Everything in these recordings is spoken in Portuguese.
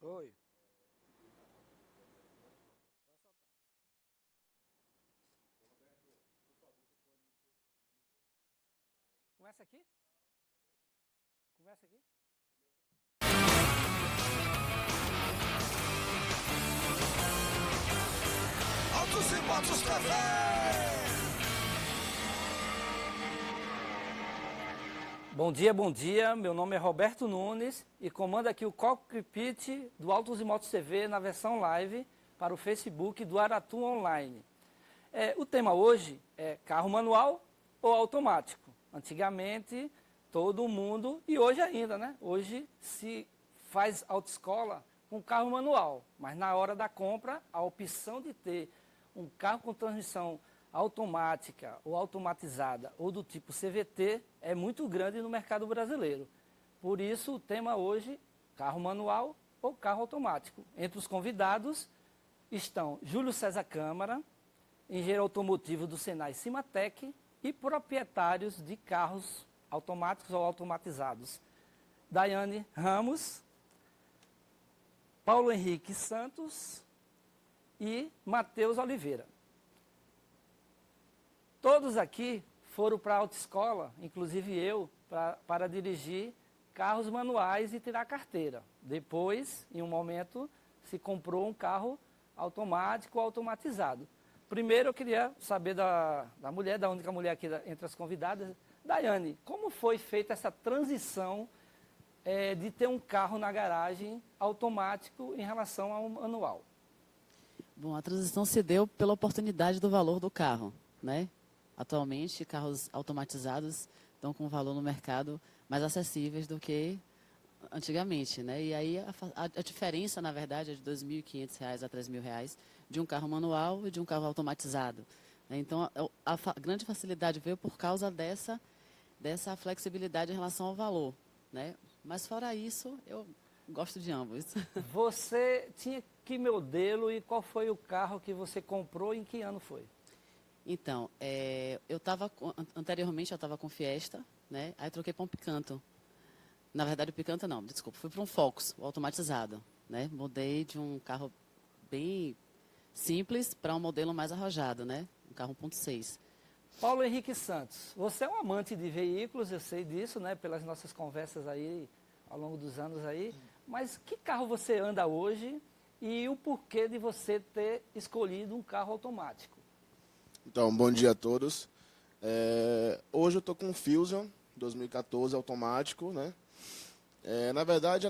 Oi. Começa aqui? Começa aqui? Altos e Motos TV! Bom dia. Meu nome é Roberto Nunes e comando aqui o cockpit do Autos e Motos TV na versão live para o Facebook do Aratu Online. O tema hoje é carro manual ou automático. Antigamente, todo mundo, e hoje ainda, né? Hoje se faz autoescola com carro manual, mas na hora da compra, a opção de ter um carro com transmissão automática ou automatizada ou do tipo CVT é muito grande no mercado brasileiro. Por isso, o tema hoje, carro manual ou carro automático. Entre os convidados estão Júlio César Câmara, engenheiro automotivo do Senai Cimatec e proprietários de carros automáticos ou automatizados. Daiane Ramos, Paulo Henrique Santos e Matheus Oliveira. Todos aqui foram para a autoescola, inclusive eu, para dirigir carros manuais e tirar carteira. Depois, em um momento, se comprou um carro automático ou automatizado. Primeiro eu queria saber da mulher, da única mulher aqui entre as convidadas, Daiane, como foi feita essa transição de ter um carro na garagem automático em relação ao manual? Bom, a transição se deu pela oportunidade do valor do carro, né? Atualmente, carros automatizados estão com valor no mercado mais acessíveis do que antigamente, né? E aí a diferença, na verdade, é de R$ 2.500 a R$ 3.000 de um carro manual e de um carro automatizado. Então, a grande facilidade veio por causa dessa flexibilidade em relação ao valor, né? Mas fora isso, eu gosto de ambos. Você tinha que modelo e qual foi o carro que você comprou e em que ano foi? Então, anteriormente eu estava com Fiesta, né? Aí troquei para um Picanto. Na verdade, o Picanto não, desculpa, fui para um Focus, o automatizado, né? Mudei de um carro bem simples para um modelo mais arrojado, né? Um carro 1.6. Paulo Henrique Santos, você é um amante de veículos, eu sei disso, né? Pelas nossas conversas aí, ao longo dos anos aí. Mas que carro você anda hoje e o porquê de você ter escolhido um carro automático? Então, bom dia a todos. Hoje eu estou com um Fusion 2014 automático, né? Na verdade,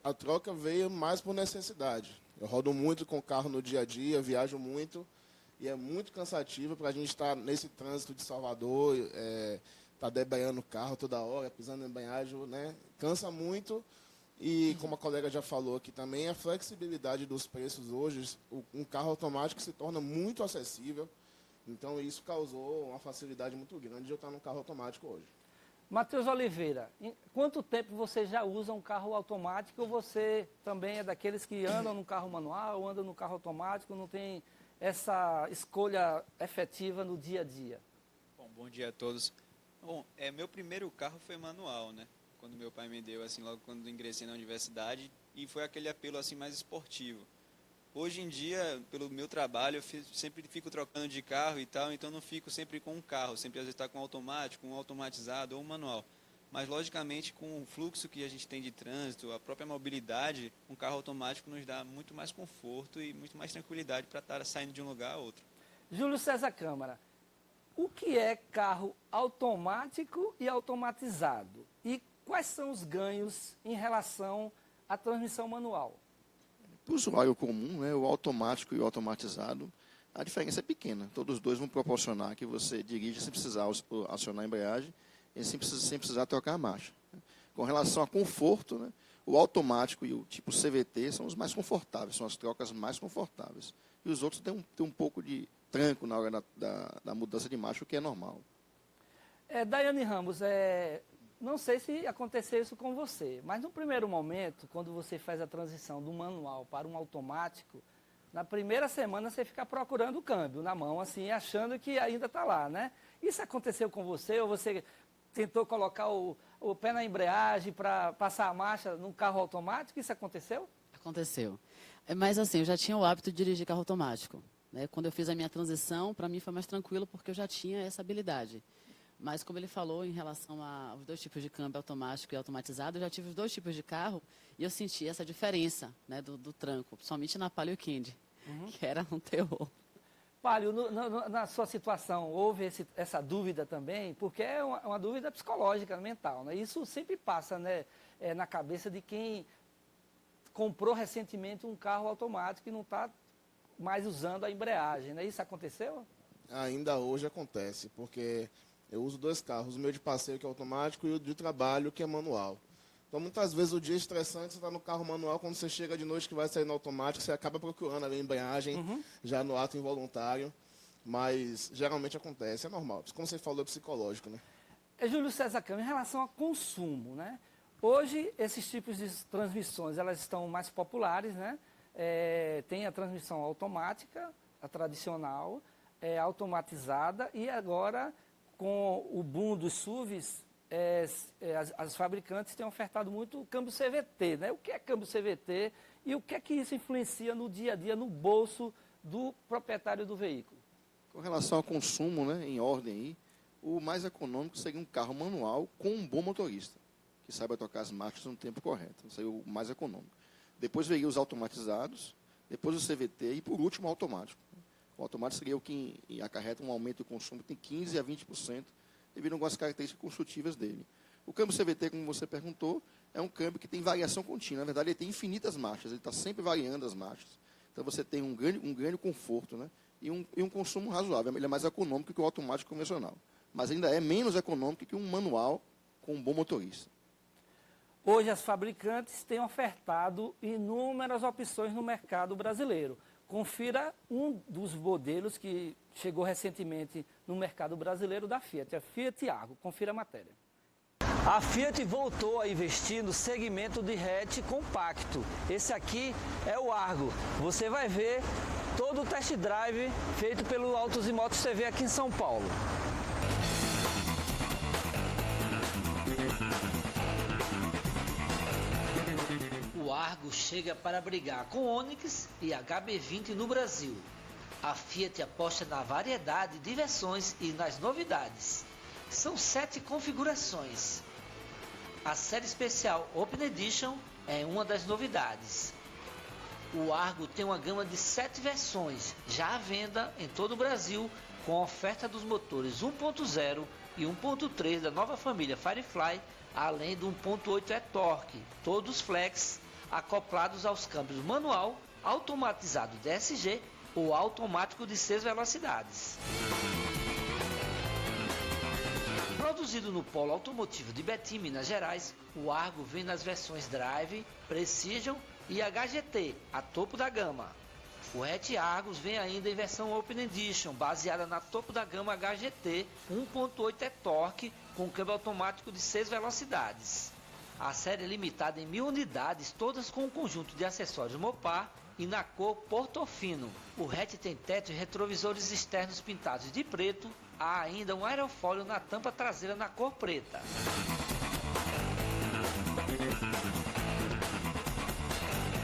a troca veio mais por necessidade. Eu rodo muito com o carro no dia a dia, viajo muito e é muito cansativo para a gente estar nesse trânsito de Salvador, tá debanhando o carro toda hora, pisando em embreagem, né? Cansa muito e, como a colega já falou aqui também, a flexibilidade dos preços hoje, um carro automático se torna muito acessível. Então, isso causou uma facilidade muito grande de eu estar num carro automático hoje. Matheus Oliveira, em quanto tempo você já usa um carro automático ou você também é daqueles que andam no carro manual ou andam no carro automático, não tem essa escolha efetiva no dia a dia? Bom dia a todos. Bom, meu primeiro carro foi manual, né? Quando meu pai me deu, assim, logo quando ingressei na universidade, e foi aquele apelo, assim, mais esportivo. Hoje em dia, pelo meu trabalho, eu sempre fico trocando de carro e tal, então não fico sempre com um carro, sempre às vezes está com um automático, um automatizado ou um manual. Mas, logicamente, com o fluxo que a gente tem de trânsito, a própria mobilidade, um carro automático nos dá muito mais conforto e muito mais tranquilidade para estar saindo de um lugar a outro. Júlio César Câmara, o que é carro automático e automatizado? E quais são os ganhos em relação à transmissão manual? Para o usuário comum, né, o automático e o automatizado, a diferença é pequena. Todos os dois vão proporcionar que você dirija sem precisar acionar a embreagem e sem precisar trocar a marcha. Com relação a conforto, né, o automático e o tipo CVT são os mais confortáveis, são as trocas mais confortáveis. E os outros têm um pouco de tranco na hora da mudança de marcha, o que é normal. Daiane Ramos, não sei se aconteceu isso com você, mas no primeiro momento, quando você faz a transição do manual para um automático, na primeira semana você fica procurando o câmbio na mão, assim, achando que ainda está lá, né? Isso aconteceu com você ou você tentou colocar o pé na embreagem para passar a marcha num carro automático? Isso aconteceu? aconteceu. Mas assim, eu já tinha o hábito de dirigir carro automático. Né? Quando eu fiz a minha transição, para mim foi mais tranquilo porque eu já tinha essa habilidade. Mas como ele falou em relação aos 2 tipos de câmbio automático e automatizado, eu já tive os 2 tipos de carro e eu senti essa diferença, né, do tranco, principalmente na Palio e Candy, que era um terror. Palio, na sua situação, houve essa dúvida também? Porque é uma dúvida psicológica, mental, né? Isso sempre passa, né, na cabeça de quem comprou recentemente um carro automático e não está mais usando a embreagem, né? Isso aconteceu? Ainda hoje acontece, porque eu uso 2 carros, o meu de passeio, que é automático, e o de trabalho, que é manual. Então, muitas vezes, o dia é estressante, você está no carro manual, quando você chega de noite que vai sair no automático, você acaba procurando a embreagem, já no ato involuntário. Mas, geralmente, acontece, é normal. Como você falou, é psicológico, né? Júlio César Câmara, em relação ao consumo, né? Hoje, esses tipos de transmissões, elas estão mais populares, né? Tem a transmissão automática, a tradicional, automatizada, e agora, com o boom dos SUVs, as fabricantes têm ofertado muito o câmbio CVT, né? O que é câmbio CVT e o que é que isso influencia no dia a dia, no bolso do proprietário do veículo? Com relação ao consumo, né, em ordem aí, o mais econômico seria um carro manual com um bom motorista, que saiba tocar as marchas no tempo correto. Isso seria o mais econômico. Depois veria os automatizados, depois o CVT e, por último, o automático. O automático seria o que acarreta um aumento do consumo de 15% a 20%, devido a algumas características construtivas dele. O câmbio CVT, como você perguntou, é um câmbio que tem variação contínua. Na verdade, ele tem infinitas marchas, ele está sempre variando as marchas. Então, você tem um grande conforto, né? E um consumo razoável. Ele é mais econômico que o automático convencional. Mas ainda é menos econômico que um manual com um bom motorista. Hoje, as fabricantes têm ofertado inúmeras opções no mercado brasileiro. Confira um dos modelos que chegou recentemente no mercado brasileiro da Fiat, a Fiat Argo. Confira a matéria. A Fiat voltou a investir no segmento de hatch compacto. Esse aqui é o Argo. Você vai ver todo o test drive feito pelo Autos e Motos CV aqui em São Paulo. O Argo chega para brigar com Onix e HB20 no Brasil. A Fiat aposta na variedade de versões e nas novidades. São 7 configurações. A série especial Open Edition é uma das novidades. O Argo tem uma gama de 7 versões, já à venda em todo o Brasil, com a oferta dos motores 1.0 e 1.3 da nova família Firefly, além do 1.8 e-Torque, todos flex, acoplados aos câmbios manual, automatizado DSG ou automático de 6 velocidades. Produzido no Polo Automotivo de Betim, Minas Gerais, o Argo vem nas versões Drive, Precision e HGT, a topo da gama. O hatch Argos vem ainda em versão Open Edition, baseada na topo da gama HGT 1.8 e-Torque, com câmbio automático de 6 velocidades. A série é limitada em 1000 unidades, todas com um conjunto de acessórios Mopar e na cor Portofino. O hatch tem teto e retrovisores externos pintados de preto. Há ainda um aerofólio na tampa traseira na cor preta.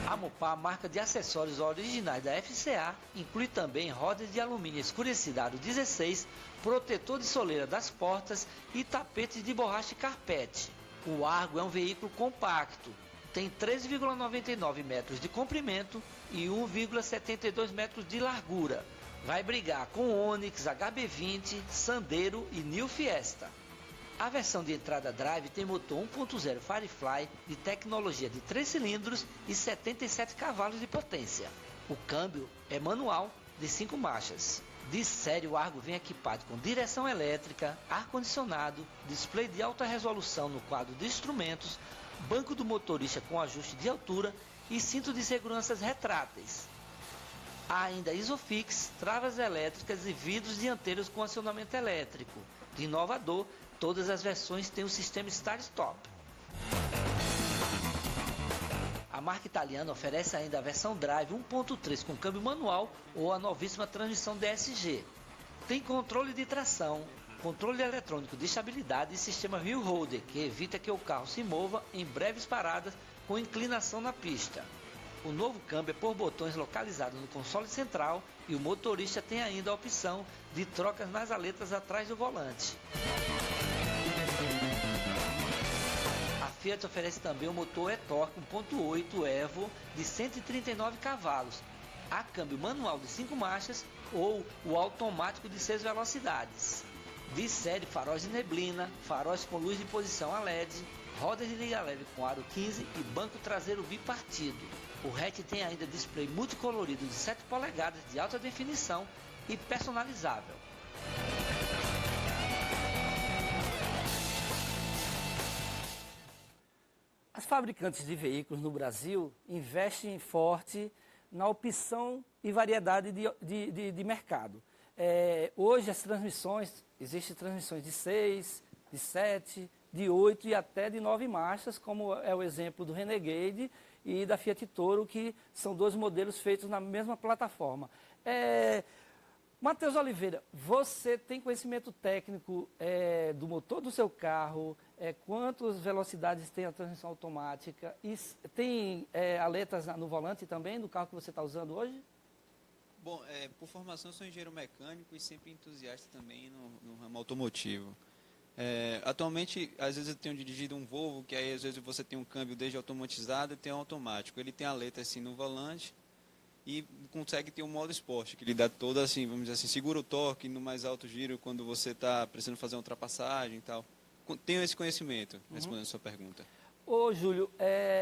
A Mopar, marca de acessórios originais da FCA, inclui também rodas de alumínio escurecida aro 16, protetor de soleira das portas e tapetes de borracha e carpete. O Argo é um veículo compacto, tem 3,99 metros de comprimento e 1,72 metros de largura. Vai brigar com Onix, HB20, Sandero e New Fiesta. A versão de entrada Drive tem motor 1.0 Firefly de tecnologia de 3 cilindros e 77 cavalos de potência. O câmbio é manual de 5 marchas. De série, o Argo vem equipado com direção elétrica, ar-condicionado, display de alta resolução no quadro de instrumentos, banco do motorista com ajuste de altura e cinto de segurança retráteis. Há ainda Isofix, travas elétricas e vidros dianteiros com acionamento elétrico. De inovador, todas as versões têm o sistema Start-Stop. A marca italiana oferece ainda a versão Drive 1.3 com câmbio manual ou a novíssima transmissão DSG. Tem controle de tração, controle eletrônico de estabilidade e sistema Wheel Holder, que evita que o carro se mova em breves paradas com inclinação na pista. O novo câmbio é por botões localizados no console central e o motorista tem ainda a opção de trocas nas aletas atrás do volante. A Fiat oferece também o motor e-Torque 1.8 Evo de 139 cavalos, a câmbio manual de 5 marchas ou o automático de 6 velocidades. De série faróis de neblina, faróis com luz de posição a LED, rodas de liga leve com aro 15 e banco traseiro bipartido. O hatch tem ainda display multicolorido de 7 polegadas de alta definição e personalizável. As fabricantes de veículos no Brasil investem forte na opção e variedade de mercado. Hoje as transmissões, existem transmissões de 6, de 7, de 8 e até de 9 marchas, como é o exemplo do Renegade e da Fiat Toro, que são 2 modelos feitos na mesma plataforma. Matheus Oliveira, você tem conhecimento técnico do motor do seu carro, quantas velocidades tem a transmissão automática e tem aletas no volante também do carro que você está usando hoje? Bom, por formação eu sou engenheiro mecânico e sempre entusiasta também no ramo automotivo. Atualmente, às vezes eu tenho dirigido um Volvo, que aí às vezes você tem um câmbio desde automatizado e tem um automático. Ele tem a letra assim no volante e consegue ter um modo esporte, que lhe dá toda assim, vamos dizer assim, segura o torque no mais alto giro quando você está precisando fazer uma ultrapassagem e tal. Tenho esse conhecimento, respondendo a sua pergunta. Ô, Júlio,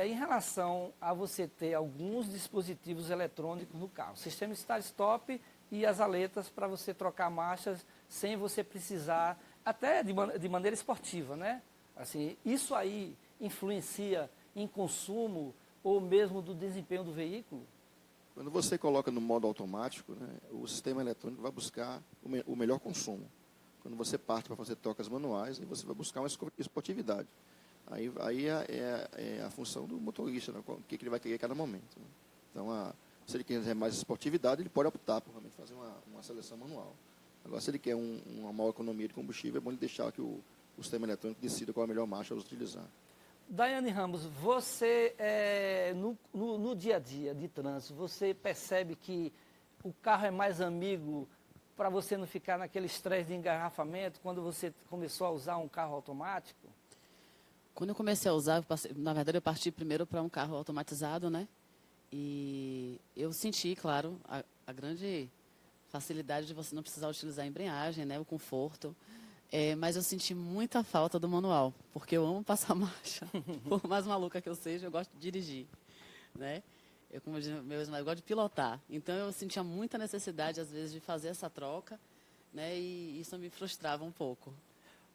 em relação a você ter alguns dispositivos eletrônicos no carro, sistema start-stop e as aletas para você trocar marchas sem você precisar, até de maneira esportiva, né? Assim, isso aí influencia em consumo ou mesmo do desempenho do veículo? Quando você coloca no modo automático, né, o sistema eletrônico vai buscar o melhor consumo. Quando você parte para fazer trocas manuais, aí você vai buscar uma esportividade. Aí é a função do motorista, né, o que ele vai querer a cada momento. Né? Então, se ele quiser mais esportividade, ele pode optar por realmente fazer uma seleção manual. Agora, se ele quer uma maior economia de combustível, é bom ele deixar que o sistema eletrônico decida qual a melhor marcha a utilizar. Daiane Ramos, você, no dia a dia de trânsito, você percebe que o carro é mais amigo para você não ficar naquele estresse de engarrafamento quando você começou a usar um carro automático? Quando eu comecei a usar, na verdade eu parti primeiro para um carro automatizado, né? E eu senti, claro, a grande facilidade de você não precisar utilizar a embreagem, né? O conforto. Mas eu senti muita falta do manual, porque eu amo passar marcha. Por mais maluca que eu seja, eu gosto de dirigir, né? Eu gosto de pilotar. Então, eu sentia muita necessidade, às vezes, de fazer essa troca, né? E isso me frustrava um pouco.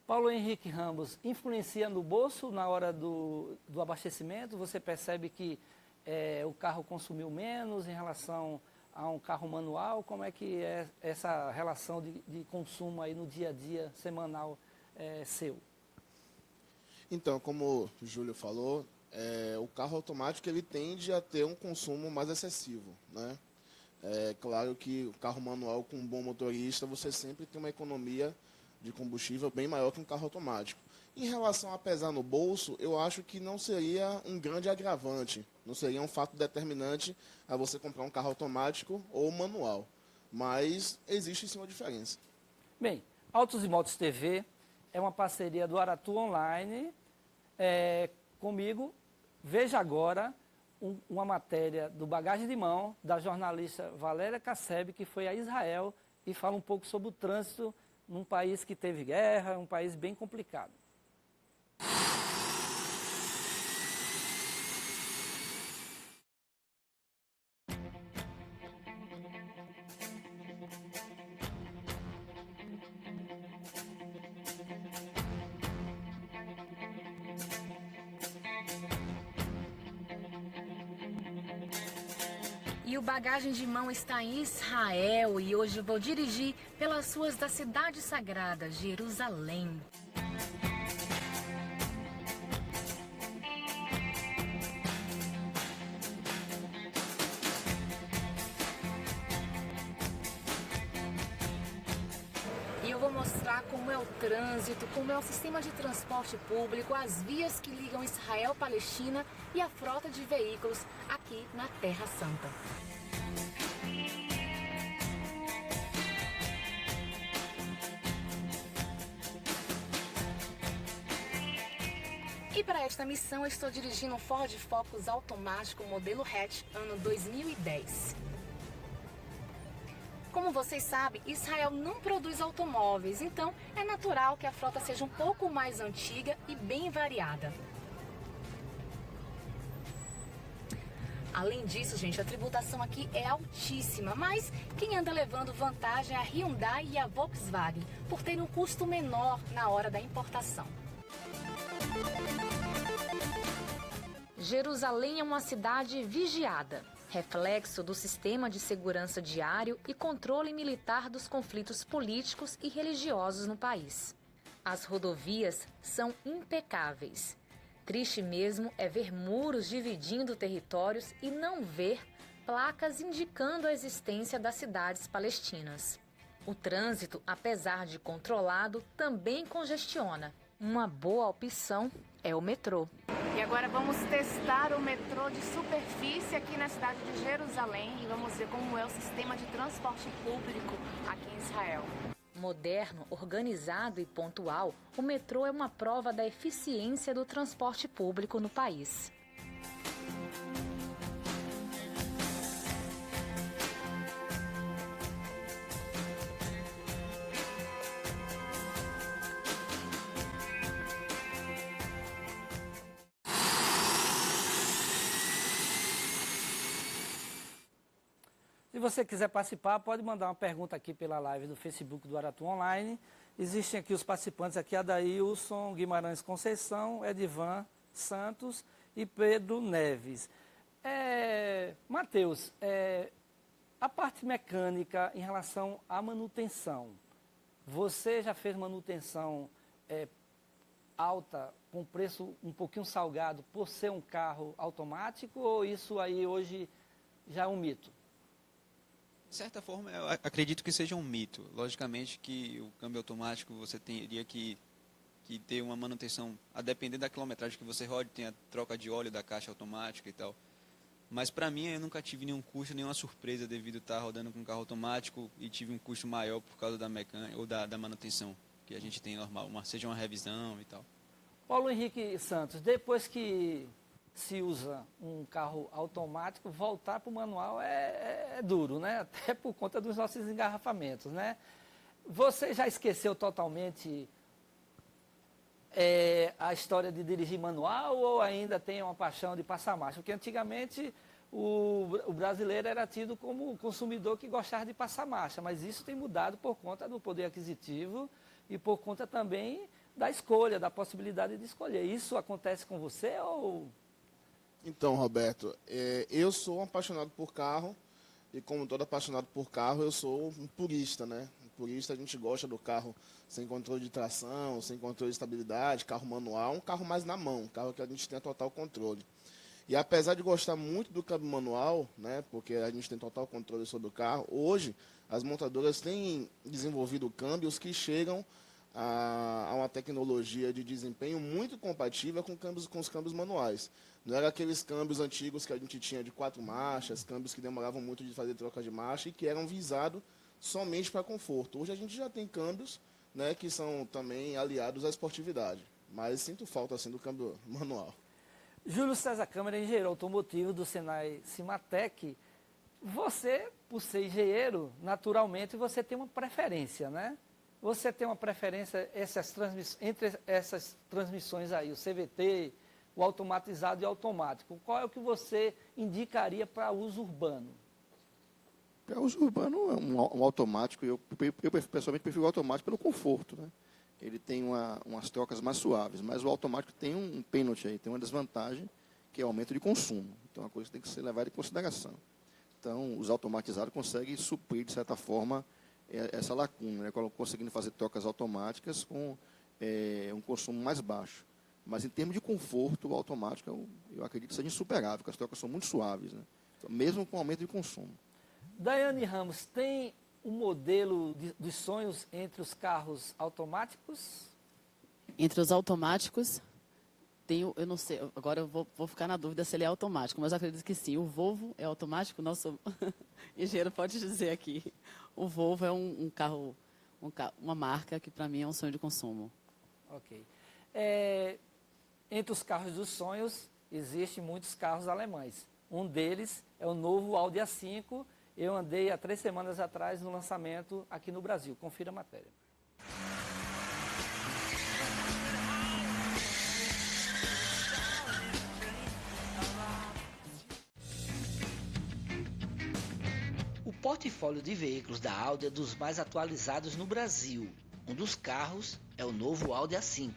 Paulo Henrique Ramos, influencia no bolso na hora do abastecimento? Você percebe que o carro consumiu menos em relação a um carro manual? Como é que é essa relação de consumo aí no dia a dia, semanal seu? Então, como o Júlio falou, o carro automático ele tende a ter um consumo mais excessivo, né? É claro que o carro manual com um bom motorista, você sempre tem uma economia de combustível bem maior que um carro automático. Em relação a pesar no bolso, eu acho que não seria um grande agravante, não seria um fato determinante a você comprar um carro automático ou manual, mas existe sim uma diferença. Bem, Autos e Motos TV é uma parceria do Aratu Online comigo. Veja agora uma matéria do Bagagem de Mão, da jornalista Valéria Casseb, que foi a Israel e fala um pouco sobre o trânsito num país que teve guerra, um país bem complicado. E o Bagagem de Mão está em Israel e hoje vou dirigir pelas ruas da cidade sagrada, Jerusalém. mostrar como é o trânsito, como é o sistema de transporte público, as vias que ligam Israel, Palestina e a frota de veículos aqui na Terra Santa. E para esta missão eu estou dirigindo um Ford Focus automático modelo hatch ano 2010. Como vocês sabem, Israel não produz automóveis, então é natural que a frota seja um pouco mais antiga e bem variada. Além disso, gente, a tributação aqui é altíssima, mas quem anda levando vantagem é a Hyundai e a Volkswagen, por terem um custo menor na hora da importação. Jerusalém é uma cidade vigiada, reflexo do sistema de segurança diário e controle militar dos conflitos políticos e religiosos no país. As rodovias são impecáveis. Triste mesmo é ver muros dividindo territórios e não ver placas indicando a existência das cidades palestinas. O trânsito, apesar de controlado, também congestiona. Uma boa opção é o metrô. E agora vamos testar o metrô de superfície aqui na cidade de Jerusalém e vamos ver como é o sistema de transporte público aqui em Israel. Moderno, organizado e pontual, o metrô é uma prova da eficiência do transporte público no país. Se você quiser participar, pode mandar uma pergunta aqui pela live do Facebook do Aratu Online. Existem aqui os participantes, aqui Adailson, Guimarães Conceição, Edivan Santos e Pedro Neves. Matheus, a parte mecânica em relação à manutenção, você já fez manutenção alta, com preço um pouquinho salgado, por ser um carro automático, ou isso aí hoje já é um mito? De certa forma, eu acredito que seja um mito. Logicamente que o câmbio automático você teria que ter uma manutenção, a depender da quilometragem que você rode, tem a troca de óleo da caixa automática e tal. Mas para mim, eu nunca tive nenhum custo, nenhuma surpresa devido a estar rodando com um carro automático e tive um custo maior por causa da mecânica ou da manutenção que a gente tem normal, seja uma revisão e tal. Paulo Henrique Santos, depois que se usa um carro automático, voltar para o manual é duro, né? Até por conta dos nossos engarrafamentos, né? Você já esqueceu totalmente a história de dirigir manual ou ainda tem uma paixão de passar marcha? Porque antigamente o brasileiro era tido como consumidor que gostava de passar marcha, mas isso tem mudado por conta do poder aquisitivo e por conta também da escolha, da possibilidade de escolher. Isso acontece com você ou... Então, Roberto, eu sou um apaixonado por carro e como todo apaixonado por carro, eu sou um purista, né? Um purista, a gente gosta do carro sem controle de tração, sem controle de estabilidade, carro manual, um carro mais na mão, um carro que a gente tem total controle. E apesar de gostar muito do câmbio manual, né, porque a gente tem total controle sobre o carro, hoje as montadoras têm desenvolvido câmbios que chegam a uma tecnologia de desempenho muito compatível com os câmbios manuais. Não era aqueles câmbios antigos que a gente tinha de 4 marchas, câmbios que demoravam muito de fazer troca de marcha e que eram visados somente para conforto. Hoje a gente já tem câmbios, né, que são também aliados à esportividade, mas sinto falta assim, do câmbio manual. Júlio César Câmara, engenheiro automotivo do Senai Cimatec. Você, por ser engenheiro, naturalmente você tem uma preferência, né? Você tem uma preferência entre essas transmissões aí, o CVT, o automatizado e o automático. Qual é o que você indicaria para uso urbano? Para uso urbano, um automático, eu pessoalmente prefiro o automático pelo conforto, né? Ele tem umas trocas mais suaves, mas o automático tem um pênalti aí, tem uma desvantagem, que é o aumento de consumo. Então, é uma coisa que tem que ser levada em consideração. Então, os automatizados conseguem suprir, de certa forma, essa lacuna, né? Conseguindo fazer trocas automáticas com um consumo mais baixo. Mas, em termos de conforto, o automático, eu acredito que seja insuperável, porque as trocas são muito suaves, né? Então, mesmo com aumento de consumo. Daiane Ramos, tem um modelo dos sonhos entre os carros automáticos? Entre os automáticos, eu não sei, agora eu vou ficar na dúvida se ele é automático, mas eu acredito que sim. O Volvo é automático? Nosso engenheiro pode dizer aqui. O Volvo é um carro, uma marca que para mim é um sonho de consumo. Ok. Entre os carros dos sonhos, existem muitos carros alemães. Um deles é o novo Audi A5. Eu andei há 3 semanas atrás no lançamento aqui no Brasil. Confira a matéria. O portfólio de veículos da Audi é dos mais atualizados no Brasil. Um dos carros é o novo Audi A5.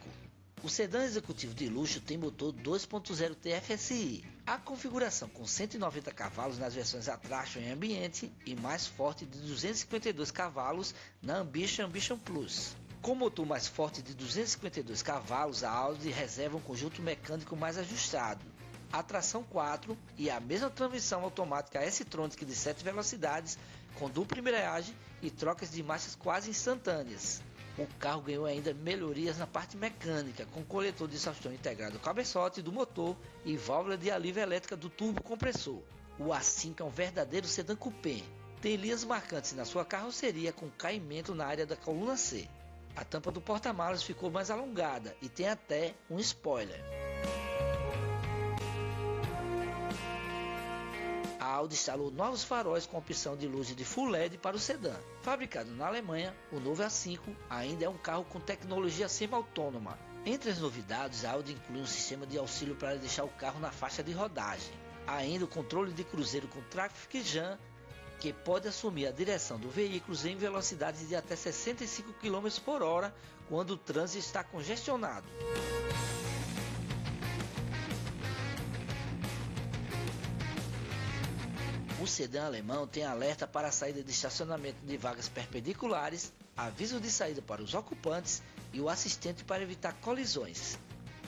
O sedã executivo de luxo tem motor 2.0 TFSI. A configuração com 190 cavalos nas versões Attraction e Ambiente e mais forte de 252 cavalos na Ambition Plus. Com motor mais forte de 252 cavalos, a Audi reserva um conjunto mecânico mais ajustado. A tração 4 e a mesma transmissão automática S-Tronic de 7 velocidades, com dupla embreagem e trocas de marchas quase instantâneas. O carro ganhou ainda melhorias na parte mecânica, com coletor de exaustão integrado ao cabeçote do motor e válvula de alívio elétrica do turbocompressor. O A5 é um verdadeiro sedã coupé. Tem linhas marcantes na sua carroceria com caimento na área da coluna C. A tampa do porta-malas ficou mais alongada e tem até um spoiler. A Audi instalou novos faróis com opção de luz de Full LED para o sedã. Fabricado na Alemanha, o novo A5 ainda é um carro com tecnologia semi-autônoma. Entre as novidades, a Audi inclui um sistema de auxílio para deixar o carro na faixa de rodagem. Há ainda o controle de cruzeiro com Traffic Jam, que pode assumir a direção do veículo em velocidades de até 65 km por hora quando o trânsito está congestionado. O sedã alemão tem alerta para a saída de estacionamento de vagas perpendiculares, aviso de saída para os ocupantes e o assistente para evitar colisões.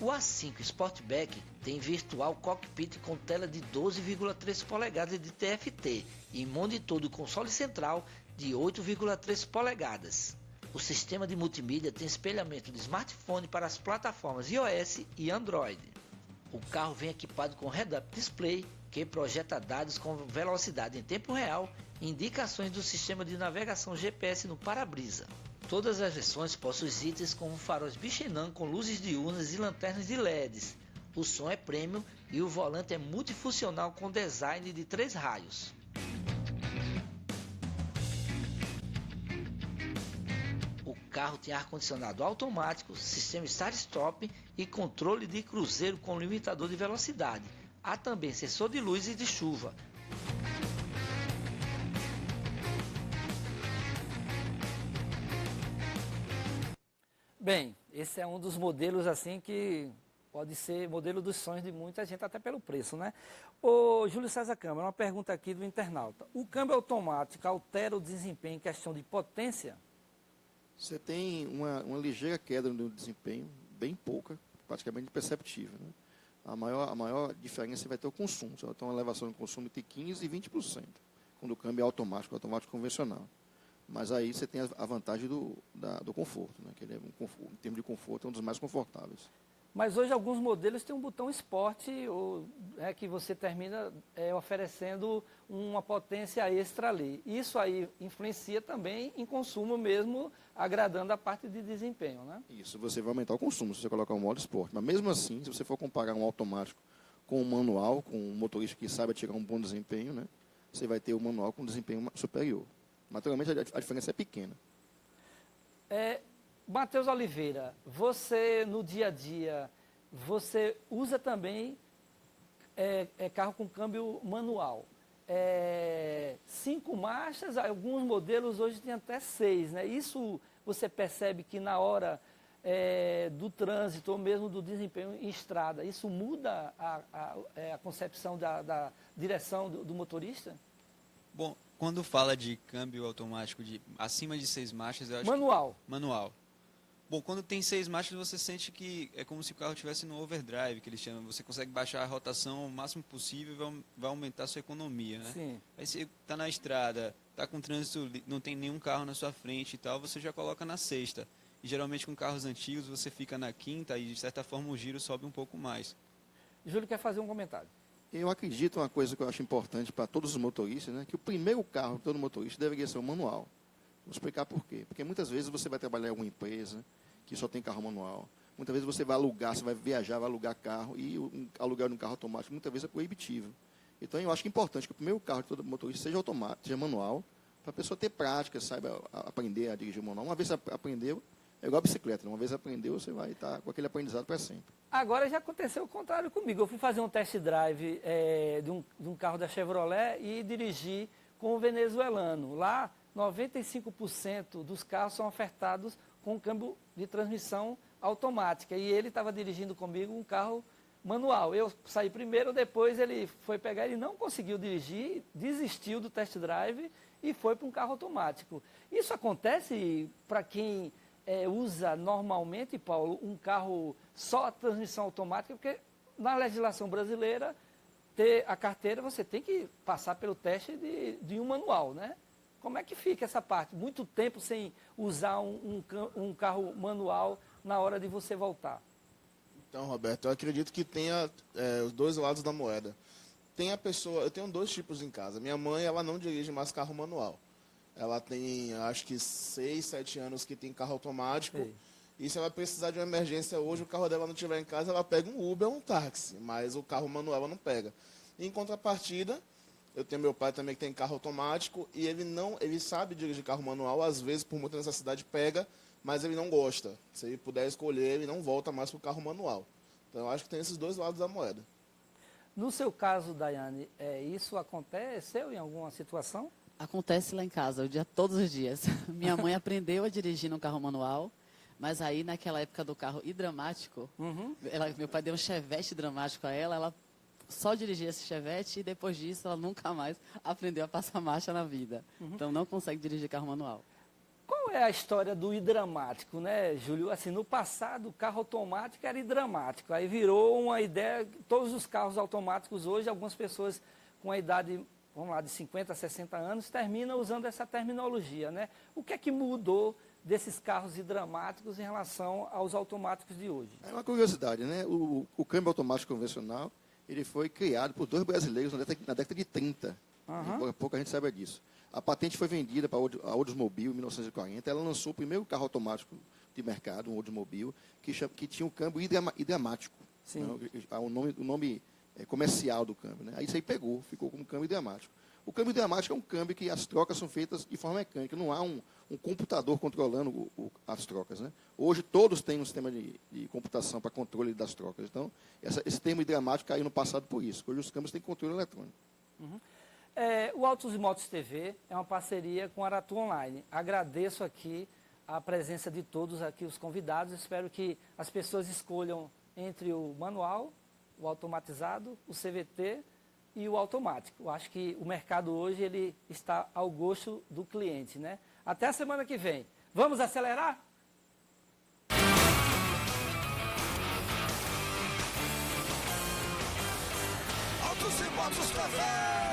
O A5 Sportback tem virtual cockpit com tela de 12,3 polegadas de TFT e monitor do console central de 8,3 polegadas. O sistema de multimídia tem espelhamento de smartphone para as plataformas iOS e Android. O carro vem equipado com head-up display, que projeta dados com velocidade em tempo real e indicações do sistema de navegação GPS no para-brisa. Todas as versões possuem itens como faróis Michelin com luzes diurnas e lanternas de LEDs. O som é premium e o volante é multifuncional com design de 3 raios. O carro tem ar-condicionado automático, sistema start-stop e controle de cruzeiro com limitador de velocidade. Há também sensor de luz e de chuva. Bem, esse é um dos modelos assim que pode ser modelo dos sonhos de muita gente, até pelo preço, né? Ô, Júlio César Câmara, uma pergunta aqui do internauta. O câmbio automático altera o desempenho em questão de potência? Você tem uma ligeira queda no desempenho, bem pouca, praticamente imperceptível, né? A maior diferença vai ter o consumo. Você vai ter uma elevação de consumo de 15% e 20%, quando o câmbio é automático convencional. Mas aí você tem a vantagem do conforto, né? Que ele é em termos de conforto, é um dos mais confortáveis. Mas hoje alguns modelos têm um botão esporte, que você termina oferecendo uma potência extra ali. Isso aí influencia também em consumo mesmo, agradando a parte de desempenho, né? Isso, você vai aumentar o consumo se você colocar um modo esporte. Mas mesmo assim, se você for comparar um automático com um manual, com um motorista que saiba tirar um bom desempenho, né? Você vai ter o manual com desempenho superior. Naturalmente, a diferença é pequena. Matheus Oliveira, você no dia a dia, você usa também carro com câmbio manual. 5 marchas, alguns modelos hoje tem até 6, né? Isso você percebe que na hora do trânsito ou mesmo do desempenho em estrada, isso muda a concepção da direção do motorista? Bom, quando fala de câmbio automático acima de 6 marchas, eu acho Manual. Manual. Bom, quando tem 6 marchas, você sente que é como se o carro estivesse no overdrive, que eles chamam. Você consegue baixar a rotação o máximo possível e vai aumentar a sua economia, né? Sim. Aí você está na estrada, tá com trânsito, não tem nenhum carro na sua frente e tal, você já coloca na sexta. E geralmente com carros antigos você fica na quinta e de certa forma o giro sobe um pouco mais. Júlio quer fazer um comentário. Eu acredito uma coisa que eu acho importante para todos os motoristas, né, que o primeiro carro de todo motorista deveria ser o manual. Vou explicar por quê. Porque muitas vezes você vai trabalhar em alguma empresa que só tem carro manual. Muitas vezes você vai alugar, você vai viajar, vai alugar carro e alugar um carro automático muitas vezes é proibitivo. Então eu acho que é importante que o primeiro carro de todo motorista seja automático, seja manual, para a pessoa ter prática, saiba aprender a dirigir o manual. Uma vez aprendeu, é igual a bicicleta, uma vez aprendeu, você vai estar com aquele aprendizado para sempre. Agora já aconteceu o contrário comigo. Eu fui fazer um test drive de um carro da Chevrolet e dirigi com o venezuelano. Lá, 95% dos carros são ofertados com câmbio de transmissão automática. E ele estava dirigindo comigo um carro manual. Eu saí primeiro, depois ele foi pegar, ele não conseguiu dirigir, desistiu do test drive e foi para um carro automático. Isso acontece para quem usa normalmente, Paulo, um carro só a transmissão automática, porque na legislação brasileira, ter a carteira, você tem que passar pelo teste de um manual, né? Como é que fica essa parte? Muito tempo sem usar um carro manual na hora de você voltar. Então, Roberto, eu acredito que tenha os dois lados da moeda. Tem a pessoa, eu tenho 2 tipos em casa. Minha mãe, ela não dirige mais carro manual. Ela tem, acho que 6, 7 anos que tem carro automático. Ei. E se ela precisar de uma emergência hoje, o carro dela não estiver em casa, ela pega um Uber ou um táxi. Mas o carro manual ela não pega. Em contrapartida, eu tenho meu pai também que tem carro automático e ele sabe dirigir carro manual, às vezes por muita necessidade pega, mas ele não gosta. Se ele puder escolher, ele não volta mais para o carro manual. Então eu acho que tem esses dois lados da moeda. No seu caso, Daiane, isso aconteceu em alguma situação? Acontece lá em casa, todos os dias. Minha mãe aprendeu a dirigir no carro manual, mas aí naquela época do carro hidráulico, meu pai deu um Chevette dramático a ela só dirigia esse Chevette e depois disso ela nunca mais aprendeu a passar marcha na vida. Então não consegue dirigir carro manual. Qual é a história do hidramático, né, Júlio? Assim, no passado, o carro automático era hidramático. Aí virou uma ideia, todos os carros automáticos hoje, algumas pessoas com a idade, vamos lá, de 50, 60 anos, terminam usando essa terminologia, né? O que é que mudou desses carros hidramáticos em relação aos automáticos de hoje? É uma curiosidade, né? O câmbio automático convencional, ele foi criado por 2 brasileiros na década de 30. Pouca gente sabe disso. A patente foi vendida para a Oldsmobile em 1940. Ela lançou o primeiro carro automático de mercado, um Oldsmobile, que tinha um câmbio hidramático. Sim. Né? O nome comercial do câmbio. Né? Aí isso aí ficou como câmbio hidramático. O câmbio hidramático é um câmbio que as trocas são feitas de forma mecânica. Não há um computador controlando as trocas. Né? Hoje todos têm um sistema de computação para controle das trocas. Então, esse termo hidramático caiu no passado por isso. Hoje os câmbios têm controle eletrônico. O Autos e Motos TV é uma parceria com a Aratu Online. Agradeço aqui a presença de todos aqui, os convidados. Espero que as pessoas escolham entre o manual, o automatizado, o CVT e o automático. Eu acho que o mercado hoje ele está ao gosto do cliente, né? Até a semana que vem. Vamos acelerar? Autos e Motos TV.